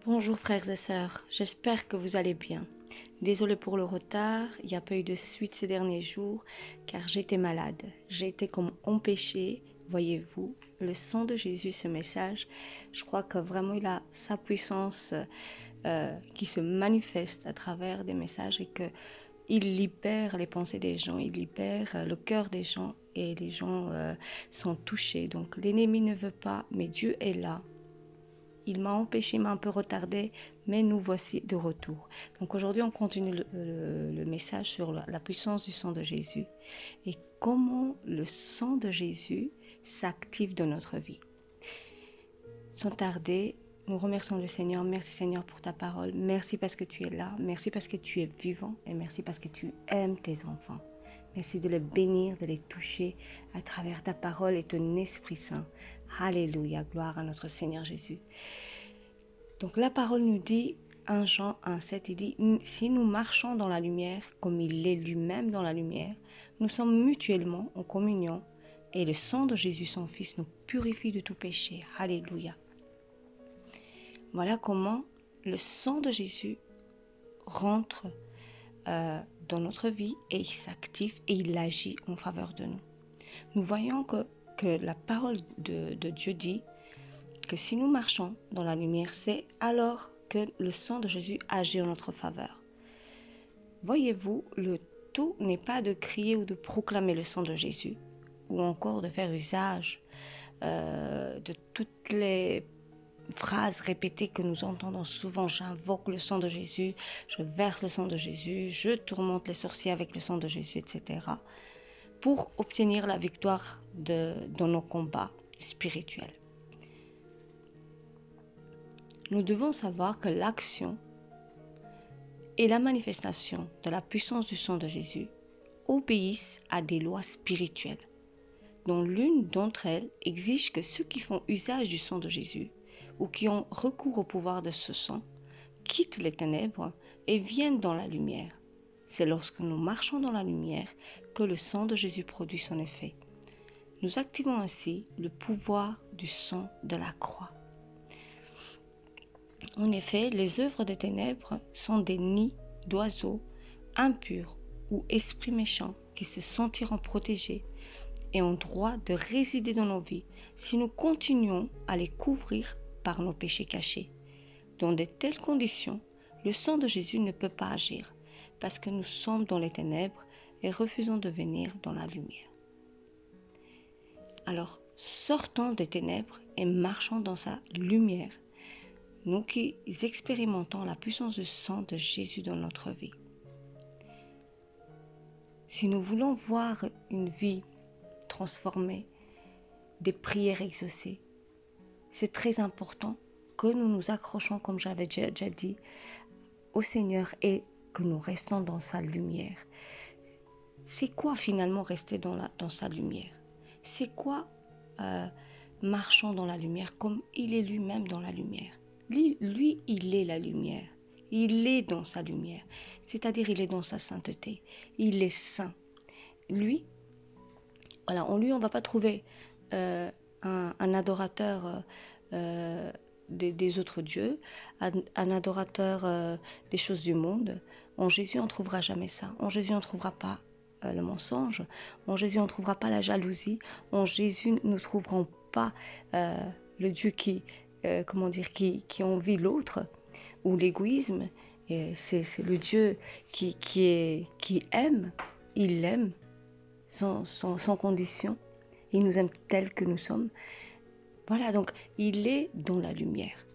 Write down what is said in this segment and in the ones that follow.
Bonjour frères et sœurs, j'espère que vous allez bien. Désolée pour le retard, il n'y a pas eu de suite ces derniers jours car j'étais malade. J'ai été comme empêchée, voyez-vous. Le sang de Jésus, ce message, je crois que vraiment il a sa puissance qui se manifeste à travers des messages et que il libère les pensées des gens, il libère le cœur des gens et les gens sont touchés. Donc l'ennemi ne veut pas, mais Dieu est là. Il m'a empêché, m'a un peu retardé, mais nous voici de retour. Donc aujourd'hui, on continue le message sur la puissance du sang de Jésus et comment le sang de Jésus s'active dans notre vie. Sans tarder, nous remercions le Seigneur. Merci Seigneur pour ta parole. Merci parce que tu es là. Merci parce que tu es vivant et merci parce que tu aimes tes enfants. Merci de les bénir, de les toucher à travers ta parole et ton Esprit Saint. Alléluia, gloire à notre Seigneur Jésus. Donc la parole nous dit, 1 Jean 1,7, il dit, si nous marchons dans la lumière, comme il est lui-même dans la lumière, nous sommes mutuellement en communion et le sang de Jésus, son Fils, nous purifie de tout péché. Alléluia. Voilà comment le sang de Jésus rentre dans notre vie et il s'active et il agit en faveur de nous. Nous voyons que la parole de Dieu dit que si nous marchons dans la lumière, c'est alors que le sang de Jésus agit en notre faveur. Voyez-vous, le tout n'est pas de crier ou de proclamer le sang de Jésus, ou encore de faire usage de toutes les phrases répétées que nous entendons souvent. J'invoque le sang de Jésus, je verse le sang de Jésus, je tourmente les sorciers avec le sang de Jésus, etc. pour obtenir la victoire dans nos combats spirituels. Nous devons savoir que l'action et la manifestation de la puissance du sang de Jésus obéissent à des lois spirituelles, dont l'une d'entre elles exige que ceux qui font usage du sang de Jésus ou qui ont recours au pouvoir de ce sang quittent les ténèbres et viennent dans la lumière. C'est lorsque nous marchons dans la lumière que le sang de Jésus produit son effet. Nous activons ainsi le pouvoir du sang de la croix. En effet, les œuvres des ténèbres sont des nids d'oiseaux impurs ou esprits méchants qui se sentiront protégés et ont droit de résider dans nos vies si nous continuons à les couvrir par nos péchés cachés. Dans de telles conditions, le sang de Jésus ne peut pas agir parce que nous sommes dans les ténèbres et refusons de venir dans la lumière. Alors, sortons des ténèbres et marchons dans sa lumière, nous qui expérimentons la puissance du sang de Jésus dans notre vie. Si nous voulons voir une vie transformée, des prières exaucées, c'est très important que nous nous accrochons, comme j'avais déjà dit, au Seigneur et que nous restons dans sa lumière. C'est quoi finalement rester dans sa lumière? C'est quoi marchons dans la lumière comme il est lui-même dans la lumière? Lui, il est la lumière. Il est dans sa lumière. C'est-à-dire, il est dans sa sainteté. Il est saint. Lui, voilà, en lui, on ne va pas trouver un adorateur des autres dieux, un adorateur des choses du monde. En Jésus, on ne trouvera jamais ça. En Jésus, on ne trouvera pas le mensonge. En Jésus, on ne trouvera pas la jalousie. En Jésus, nous ne trouverons pas le Dieu qui envie l'autre ou l'égoïsme. Et c'est le Dieu qui aime. Il aime sans condition. Il nous aime tels que nous sommes. Voilà, donc il est dans la lumière.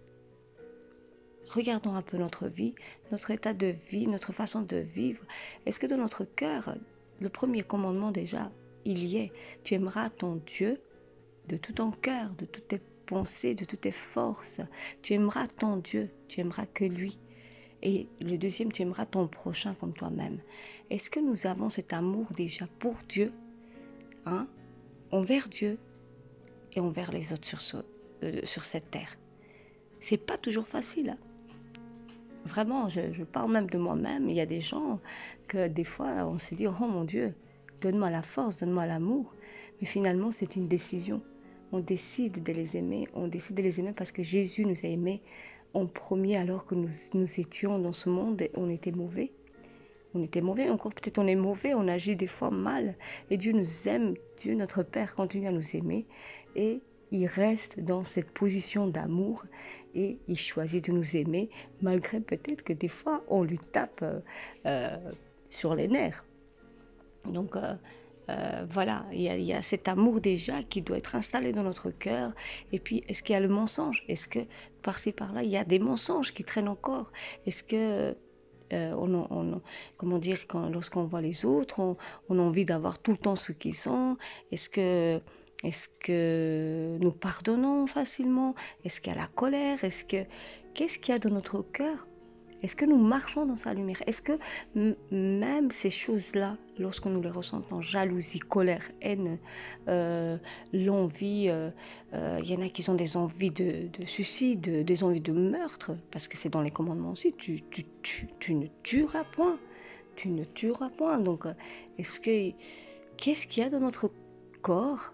Regardons un peu notre vie, notre état de vie, notre façon de vivre. Est-ce que dans notre cœur, le premier commandement déjà, il y est. Tu aimeras ton Dieu de tout ton cœur, de toutes tes pensées, de toutes tes forces. Tu aimeras ton Dieu, tu aimeras que lui. Et le deuxième, tu aimeras ton prochain comme toi-même. Est-ce que nous avons cet amour déjà pour Dieu, envers Dieu et envers les autres sur cette terre? C'est pas toujours facile. Vraiment, je parle même de moi-même. Il y a des gens que des fois, on se dit, oh mon Dieu, donne-moi la force, donne-moi l'amour. Mais finalement, c'est une décision. On décide de les aimer. On décide de les aimer parce que Jésus nous a aimés en premier alors que nous étions dans ce monde et on était mauvais. On était mauvais, encore peut-être on est mauvais, on agit des fois mal. Et Dieu nous aime, Dieu notre Père continue à nous aimer. Et il reste dans cette position d'amour et il choisit de nous aimer malgré peut-être que des fois on lui tape sur les nerfs. Donc voilà, il y a cet amour déjà qui doit être installé dans notre cœur. Et puis, est-ce qu'il y a le mensonge? Est-ce que par-ci par-là, il y a des mensonges qui traînent encore? Est-ce que comment dire, lorsqu'on voit les autres, on a envie d'avoir tout le temps ce qu'ils ont? Est-ce que nous pardonnons facilement? Est-ce qu'il y a la colère? Qu'est-ce qu'il y a dans notre cœur? Est-ce que nous marchons dans sa lumière? Est-ce que même ces choses-là, lorsque nous les ressentons, jalousie, colère, haine, l'envie, y en a qui ont des envies de suicide, des envies de meurtre, parce que c'est dans les commandements aussi, tu ne tueras point. Tu ne tueras point. Donc, qu'est-ce qu'il y a dans notre corps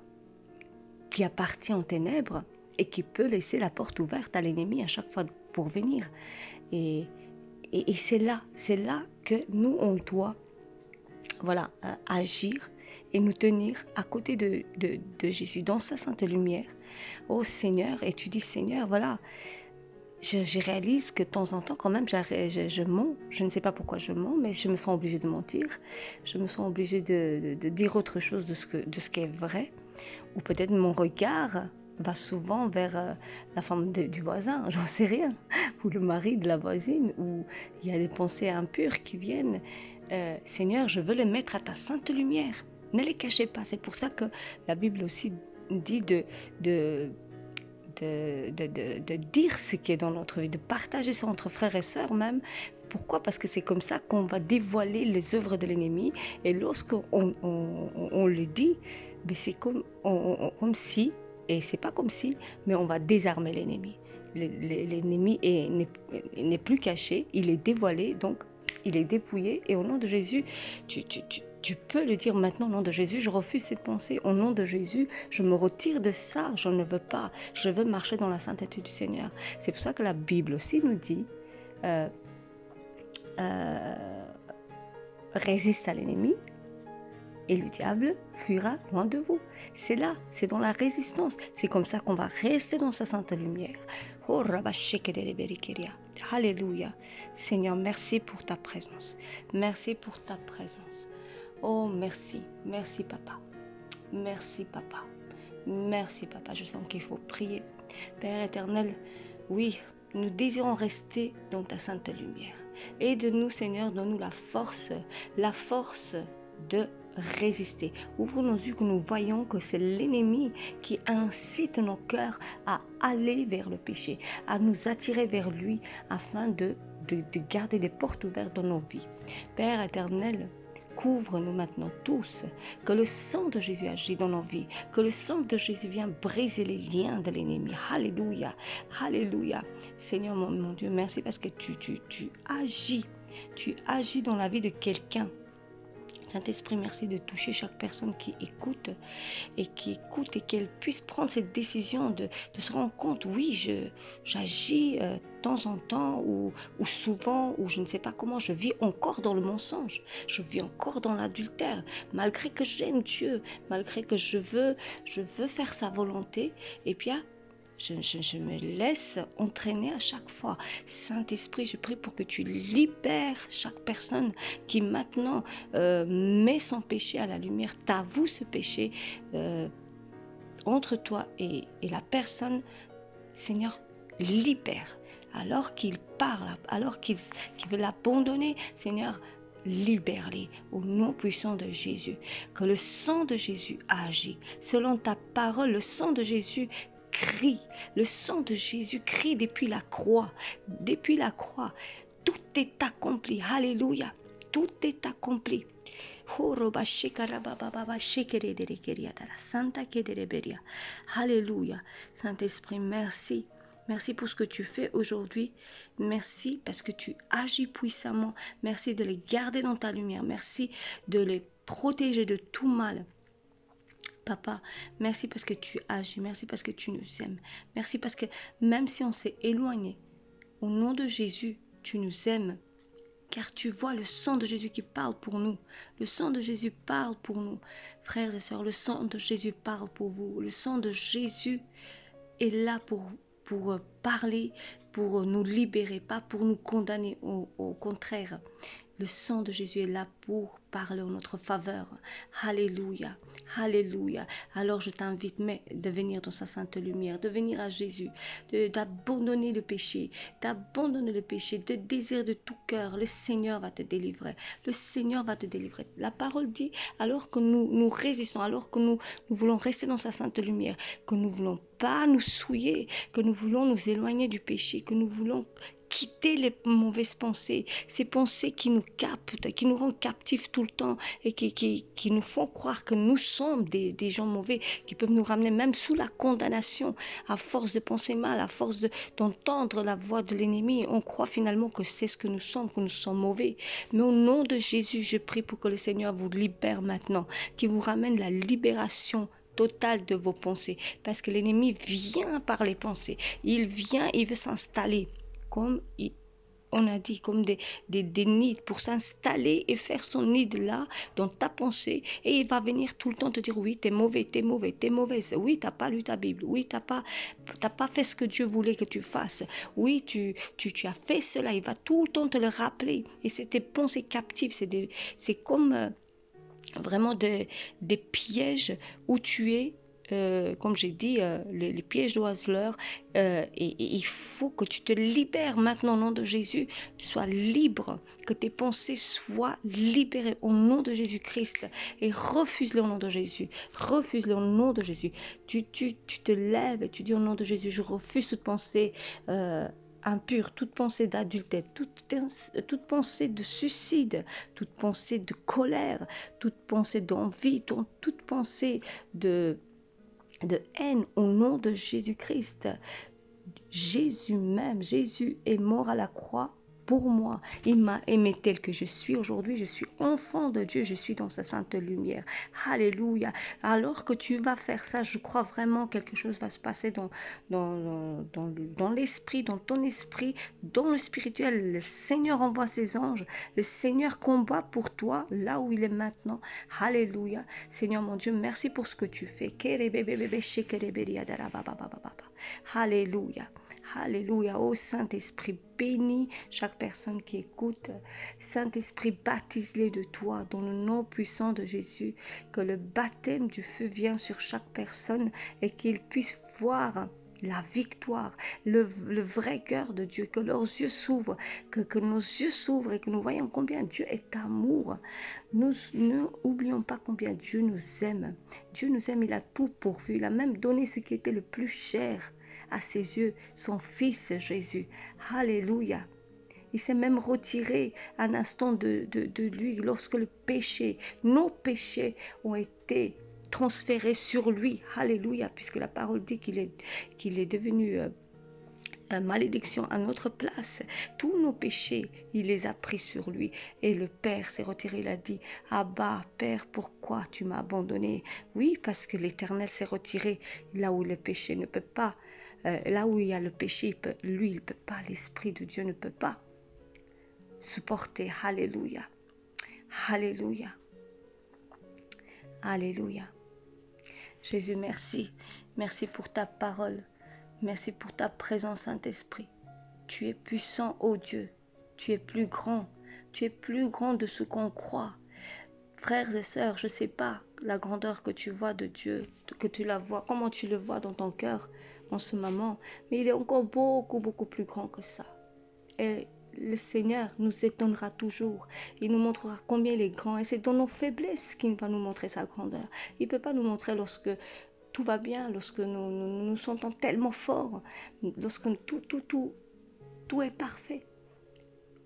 qui appartient aux ténèbres et qui peut laisser la porte ouverte à l'ennemi à chaque fois pour venir? Et c'est là que nous, on doit agir et nous tenir à côté de Jésus, dans sa sainte lumière. Oh Seigneur, et tu dis Seigneur, voilà, je réalise que de temps en temps, quand même, je mens. Je ne sais pas pourquoi je mens, mais je me sens obligée de mentir. Je me sens obligée de dire autre chose de ce qui est vrai. Ou peut-être mon regard va souvent vers la femme du voisin, j'en sais rien, ou le mari de la voisine, où il y a des pensées impures qui viennent. Seigneur, je veux les mettre à ta sainte lumière. Ne les cachez pas. C'est pour ça que la Bible aussi dit de dire ce qui est dans notre vie, de partager ça entre frères et sœurs même. Pourquoi? Parce que c'est comme ça qu'on va dévoiler les œuvres de l'ennemi. Et lorsqu'on le dit, mais c'est comme si, et c'est pas comme si, mais on va désarmer l'ennemi. L'ennemi n'est plus caché, il est dévoilé, donc il est dépouillé. Et au nom de Jésus, tu peux le dire maintenant, au nom de Jésus, je refuse cette pensée. Au nom de Jésus, je me retire de ça, je ne veux pas. Je veux marcher dans la sainteté du Seigneur. C'est pour ça que la Bible aussi nous dit, résiste à l'ennemi et le diable fuira loin de vous. C'est là, c'est dans la résistance. C'est comme ça qu'on va rester dans sa sainte lumière. Oh, Alléluia. Seigneur, merci pour ta présence. Merci pour ta présence. Oh, merci. Merci, Papa. Merci, Papa. Merci, Papa. Je sens qu'il faut prier. Père éternel, oui, nous désirons rester dans ta sainte lumière. Aide-nous, Seigneur, donne-nous la force de résister. Ouvre nos yeux que nous voyons que c'est l'ennemi qui incite nos cœurs à aller vers le péché, à nous attirer vers lui afin de garder des portes ouvertes dans nos vies. Père éternel, couvre-nous maintenant tous, que le sang de Jésus agit dans nos vies, que le sang de Jésus vient briser les liens de l'ennemi. Alléluia, alléluia. Seigneur mon Dieu, merci parce que tu agis dans la vie de quelqu'un. Saint-Esprit, merci de toucher chaque personne qui écoute et qu'elle puisse prendre cette décision de se rendre compte, oui, j'agis de temps en temps ou souvent, ou je ne sais pas comment, je vis encore dans le mensonge, je vis encore dans l'adultère, malgré que j'aime Dieu, malgré que je veux faire sa volonté, et puis je me laisse entraîner à chaque fois. Saint-Esprit, je prie pour que tu libères chaque personne qui maintenant met son péché à la lumière, t'avoue ce péché entre toi et la personne. Seigneur, libère. Alors qu'il parle, alors qu'il veut l'abandonner, Seigneur, libère-les au nom puissant de Jésus. Que le sang de Jésus agit. Selon ta parole, le sang de Jésus crie, le sang de Jésus crie depuis la croix, tout est accompli, alléluia, tout est accompli. Alléluia, Saint-Esprit, merci. Merci pour ce que tu fais aujourd'hui. Merci parce que tu agis puissamment. Merci de les garder dans ta lumière. Merci de les protéger de tout mal. Papa, merci parce que tu agis, merci parce que tu nous aimes, merci parce que même si on s'est éloigné, Au nom de Jésus, tu nous aimes. Car tu vois le sang de Jésus qui parle pour nous. Le sang de Jésus parle pour nous. Frères et sœurs, le sang de Jésus parle pour vous. Le sang de Jésus est là pour parler, pour nous libérer, pas pour nous condamner. Au contraire, le sang de Jésus est là pour parler en notre faveur. Alléluia, alléluia. Alors je t'invite de venir dans sa sainte lumière, de venir à Jésus, d'abandonner le péché, de désir de tout cœur. Le Seigneur va te délivrer. Le Seigneur va te délivrer. La parole dit, alors que nous résistons, alors que nous voulons rester dans sa sainte lumière, que nous ne voulons pas nous souiller, que nous voulons nous éloigner du péché, que nous voulons quitter les mauvaises pensées, ces pensées qui nous captent, qui nous rendent captifs tout le temps et qui nous font croire que nous sommes des gens mauvais, qui peuvent nous ramener même sous la condamnation à force de penser mal, à force d'entendre la voix de l'ennemi. On croit finalement que c'est ce que nous sommes mauvais. Mais au nom de Jésus, je prie pour que le Seigneur vous libère maintenant, qu'il vous ramène la libération totale de vos pensées, parce que l'ennemi vient par les pensées. Il vient, il veut s'installer comme on a dit, comme des nids pour s'installer et faire son nid là, dans ta pensée, et il va venir tout le temps te dire, oui, t'es mauvais, t'es mauvaise, oui, t'as pas lu ta Bible, oui, t'as pas fait ce que Dieu voulait que tu fasses, oui, tu as fait cela, il va tout le temps te le rappeler, et c'est tes pensées captives, c'est comme vraiment des pièges où tu es, comme j'ai dit, les pièges d'oiseleurs, et il faut que tu te libères maintenant au nom de Jésus, sois libre, que tes pensées soient libérées au nom de Jésus-Christ, et refuse-le au nom de Jésus, refuse-le au nom de Jésus. Tu te lèves et tu dis au nom de Jésus, je refuse toute pensée impure, toute pensée d'adultère, toute pensée de suicide, toute pensée de colère, toute pensée d'envie, toute pensée de haine au nom de Jésus-Christ. Jésus même, Jésus est mort à la croix pour moi. Il m'a aimé tel que je suis. Aujourd'hui, je suis enfant de Dieu. Je suis dans sa sainte lumière. Alléluia. Alors que tu vas faire ça, je crois vraiment quelque chose va se passer dans l'esprit, dans ton esprit, dans le spirituel. Le Seigneur envoie ses anges. Le Seigneur combat pour toi là où il est maintenant. Alléluia. Seigneur mon Dieu, merci pour ce que tu fais. Alléluia. Alléluia. Oh Saint-Esprit, bénis chaque personne qui écoute. Saint-Esprit, baptise-les de toi dans le nom puissant de Jésus. Que le baptême du feu vienne sur chaque personne et qu'ils puissent voir la victoire, le vrai cœur de Dieu, que leurs yeux s'ouvrent, que nos yeux s'ouvrent et que nous voyons combien Dieu est amour. Nous n'oublions pas combien Dieu nous aime. Dieu nous aime, il a tout pourvu. Il a même donné ce qui était le plus cher à ses yeux, son Fils Jésus. Alléluia. Il s'est même retiré un instant de lui lorsque le péché, nos péchés ont été transférés sur lui. Alléluia, puisque la parole dit qu'il est devenu malédiction à notre place. Tous nos péchés, il les a pris sur lui. Et le Père s'est retiré, il a dit, Abba, Père, pourquoi tu m'as abandonné? Oui, parce que l'Éternel s'est retiré là où le péché ne peut pas. Là où il y a le péché, lui, il ne peut pas. L'Esprit de Dieu ne peut pas supporter. Alléluia. Alléluia. Alléluia. Jésus, merci. Merci pour ta parole. Merci pour ta présence, Saint-Esprit. Tu es puissant, ô Dieu. Tu es plus grand. Tu es plus grand de ce qu'on croit. Frères et sœurs, je ne sais pas la grandeur que tu vois de Dieu, que tu la vois, comment tu le vois dans ton cœur en ce moment. Mais il est encore beaucoup, beaucoup plus grand que ça. Et le Seigneur nous étonnera toujours. Il nous montrera combien il est grand. Et c'est dans nos faiblesses qu'il va nous montrer sa grandeur. Il ne peut pas nous montrer lorsque tout va bien, lorsque nous nous sentons tellement forts, lorsque tout est parfait.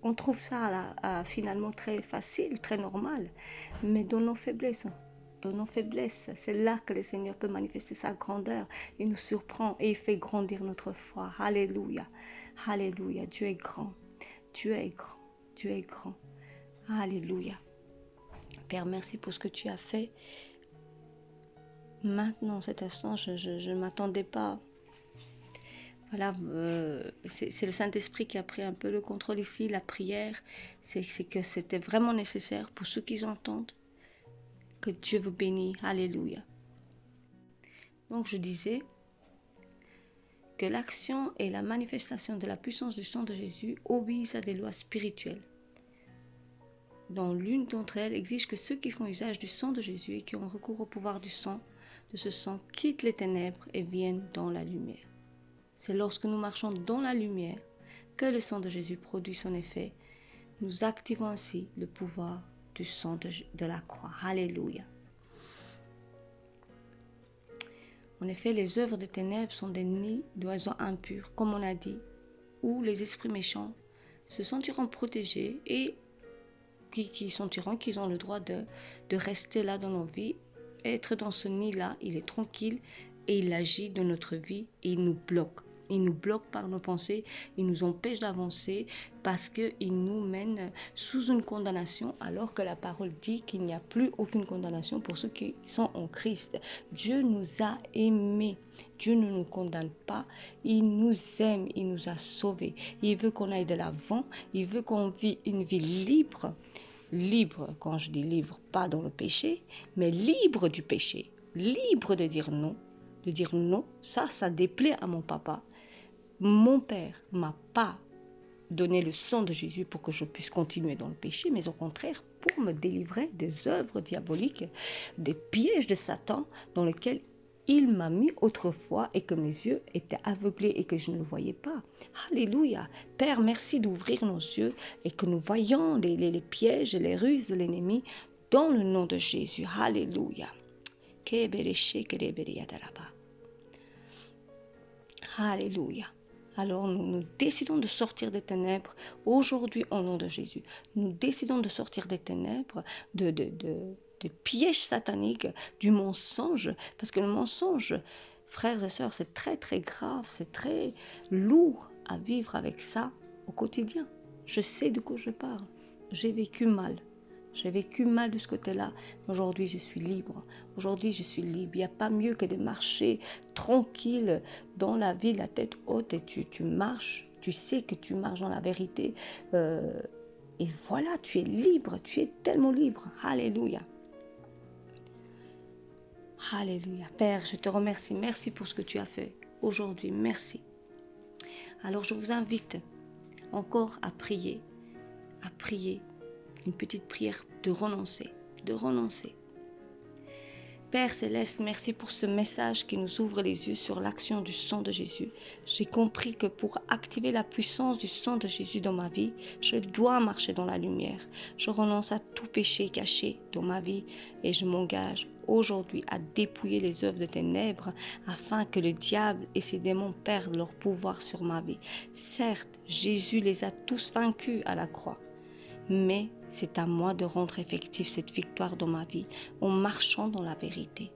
On trouve ça là, finalement très facile, très normal. Mais dans nos faiblesses, c'est là que le Seigneur peut manifester sa grandeur. Il nous surprend et il fait grandir notre foi. Alléluia. Alléluia. Dieu est grand. Dieu est grand. Dieu est grand. Alléluia. Père, merci pour ce que tu as fait. Maintenant, cet instant, je ne m'attendais pas Voilà, c'est le Saint-Esprit qui a pris un peu le contrôle ici. La prière, c'est que c'était vraiment nécessaire pour ceux qui entendent. Que Dieu vous bénisse. Alléluia. Donc je disais que l'action et la manifestation de la puissance du sang de Jésus obéissent à des lois spirituelles. Dont l'une d'entre elles exige que ceux qui font usage du sang de Jésus et qui ont recours au pouvoir de ce sang quittent les ténèbres et viennent dans la lumière. C'est lorsque nous marchons dans la lumière que le sang de Jésus produit son effet. Nous activons ainsi le pouvoir du sang de la croix. Alléluia. En effet, les œuvres des ténèbres sont des nids d'oiseaux impurs, comme on a dit, où les esprits méchants se sentiront protégés et qui sentiront qu'ils ont le droit de rester là dans nos vies. Être dans ce nid-là, il est tranquille et il agit dans notre vie et il nous bloque. Il nous bloque par nos pensées, il nous empêche d'avancer parce qu'il nous mène sous une condamnation alors que la parole dit qu'il n'y a plus aucune condamnation pour ceux qui sont en Christ. Dieu nous a aimés, Dieu ne nous condamne pas, il nous aime, il nous a sauvés. Il veut qu'on aille de l'avant, il veut qu'on vive une vie libre. Libre, quand je dis libre, pas dans le péché, mais libre du péché, libre de dire non. De dire non, ça déplaît à mon papa. Mon père m'a pas donné le sang de Jésus pour que je puisse continuer dans le péché, mais au contraire pour me délivrer des œuvres diaboliques, des pièges de Satan dans lesquels il m'a mis autrefois et que mes yeux étaient aveuglés et que je ne le voyais pas. Alléluia. Père, merci d'ouvrir nos yeux et que nous voyons les pièges et les ruses de l'ennemi dans le nom de Jésus. Alléluia. Alléluia. Alors nous décidons de sortir des ténèbres aujourd'hui au nom de Jésus. Nous décidons de sortir des ténèbres, de pièges sataniques, du mensonge. Parce que le mensonge, frères et sœurs, c'est très très grave, c'est très lourd à vivre avec ça au quotidien. Je sais de quoi je parle. J'ai vécu mal. J'ai vécu mal de ce côté-là. Aujourd'hui, je suis libre. Aujourd'hui, je suis libre. Il n'y a pas mieux que de marcher tranquille dans la vie, la tête haute, et tu marches. Tu sais que tu marches dans la vérité. Et voilà, tu es libre. Tu es tellement libre. Alléluia. Alléluia. Père, je te remercie. Merci pour ce que tu as fait aujourd'hui. Merci. Alors, je vous invite encore à prier. À prier. Une petite prière de renoncer. Père Céleste, merci pour ce message qui nous ouvre les yeux sur l'action du sang de Jésus. J'ai compris que pour activer la puissance du sang de Jésus dans ma vie, je dois marcher dans la lumière. Je renonce à tout péché caché dans ma vie et je m'engage aujourd'hui à dépouiller les œuvres de ténèbres afin que le diable et ses démons perdent leur pouvoir sur ma vie. Certes, Jésus les a tous vaincus à la croix. Mais c'est à moi de rendre effective cette victoire dans ma vie en marchant dans la vérité.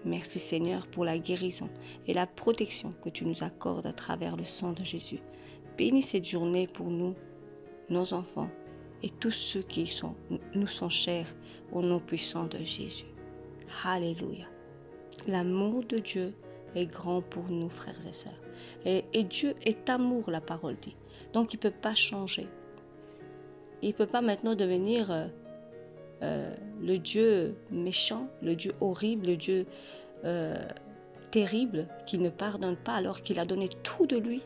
Merci Seigneur pour la guérison et la protection que tu nous accordes à travers le sang de Jésus. Bénis cette journée pour nous, nos enfants et tous ceux qui nous sont chers au nom puissant de Jésus. Alléluia. L'amour de Dieu est grand pour nous, frères et sœurs. Et Dieu est amour, la parole dit. Donc il ne peut pas changer. Il ne peut pas maintenant devenir le Dieu méchant, le Dieu horrible, le Dieu terrible qui ne pardonne pas alors qu'il a donné tout de lui.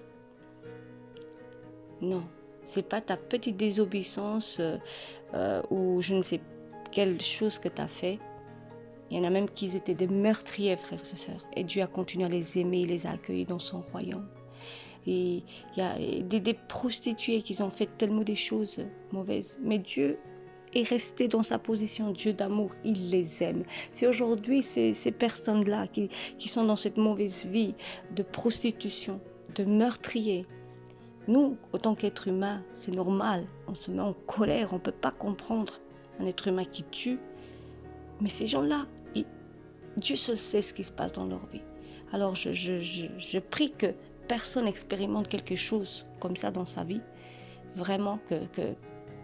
Non, c'est pas ta petite désobéissance ou je ne sais quelle chose que tu as fait. Il y en a même qui étaient des meurtriers, frères et sœurs. Et Dieu a continué à les aimer, il les a accueillis dans son royaume. Et il y a des prostituées qui ont fait tellement des choses mauvaises. Mais Dieu est resté dans sa position, Dieu d'amour, il les aime. C'est aujourd'hui ces personnes-là qui sont dans cette mauvaise vie de prostitution, de meurtriers. Nous, autant qu'êtres humains, c'est normal. On se met en colère, on ne peut pas comprendre un être humain qui tue. Mais ces gens-là, Dieu seul sait ce qui se passe dans leur vie. Alors je prie que personne expérimente quelque chose comme ça dans sa vie. Vraiment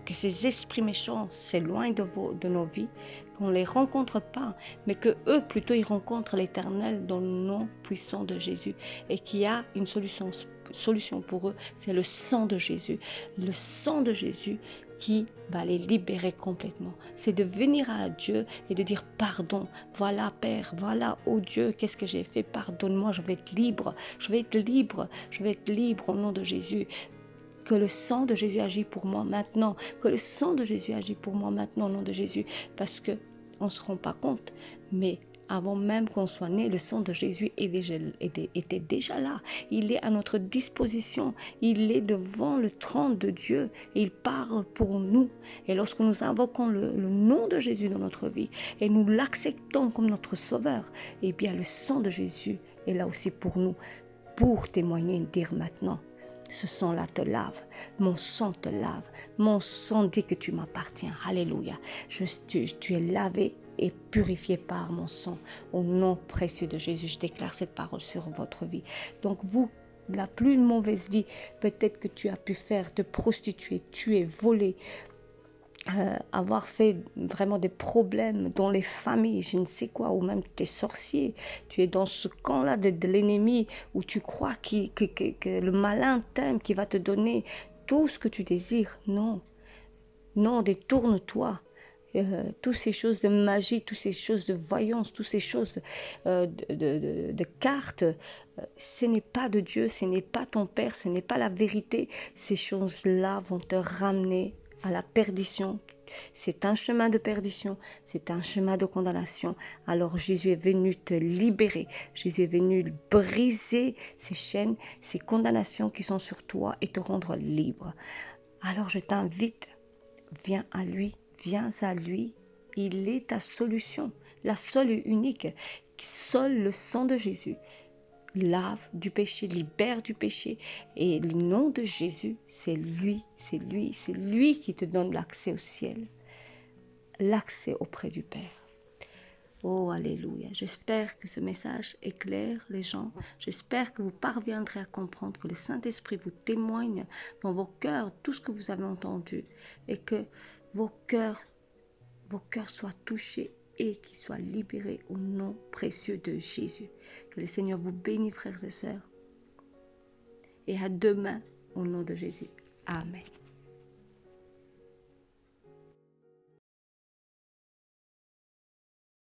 que ces esprits méchants s'éloignent de nos vies, qu'on ne les rencontre pas, mais que eux plutôt ils rencontrent l'Éternel dans le nom puissant de Jésus, et qu'il y a une solution pour eux, c'est le sang de Jésus. Le sang de Jésus qui va les libérer complètement. C'est de venir à Dieu et de dire pardon. Voilà Père, voilà oh Dieu, qu'est-ce que j'ai fait? Pardonne-moi, je vais être libre, je vais être libre, je vais être libre au nom de Jésus. Que le sang de Jésus agit pour moi maintenant. Que le sang de Jésus agit pour moi maintenant au nom de Jésus. Parce qu'on ne se rend pas compte. Mais avant même qu'on soit né, le sang de Jésus était déjà là. Il est à notre disposition. Il est devant le trône de Dieu. Et il parle pour nous. Et lorsque nous invoquons le nom de Jésus dans notre vie et nous l'acceptons comme notre sauveur, eh bien le sang de Jésus est là aussi pour nous. Pour témoigner et dire maintenant: ce sang-là te lave, mon sang te lave, mon sang dit que tu m'appartiens. Alléluia. Tu es lavé et purifié par mon sang. Au nom précieux de Jésus, je déclare cette parole sur votre vie. Donc vous, la plus mauvaise vie, peut-être que tu as pu faire, te prostituer, tuer, voler, avoir fait vraiment des problèmes dans les familles, je ne sais quoi, ou même tu es sorcier, tu es dans ce camp-là de l'ennemi où tu crois que le malin t'aime, qui va te donner tout ce que tu désires. Non, non, détourne-toi. Toutes ces choses de magie, toutes ces choses de voyance, toutes ces choses de cartes, ce n'est pas de Dieu, ce n'est pas ton Père, ce n'est pas la vérité. Ces choses-là vont te ramener à la perdition. C'est un chemin de perdition, c'est un chemin de condamnation. Alors Jésus est venu te libérer, Jésus est venu briser ces chaînes, ces condamnations qui sont sur toi et te rendre libre. Alors je t'invite, viens à lui, il est ta solution, la seule et unique. Seul le sang de Jésus lave du péché, libère du péché. Et le nom de Jésus, c'est lui qui te donne l'accès au ciel, l'accès auprès du Père. Oh, alléluia. J'espère que ce message éclaire les gens. J'espère que vous parviendrez à comprendre que le Saint-Esprit vous témoigne dans vos cœurs tout ce que vous avez entendu et que vos cœurs soient touchés et qu'ils soient libérés au nom précieux de Jésus. Que le Seigneur vous bénisse, frères et sœurs. Et à demain, au nom de Jésus. Amen.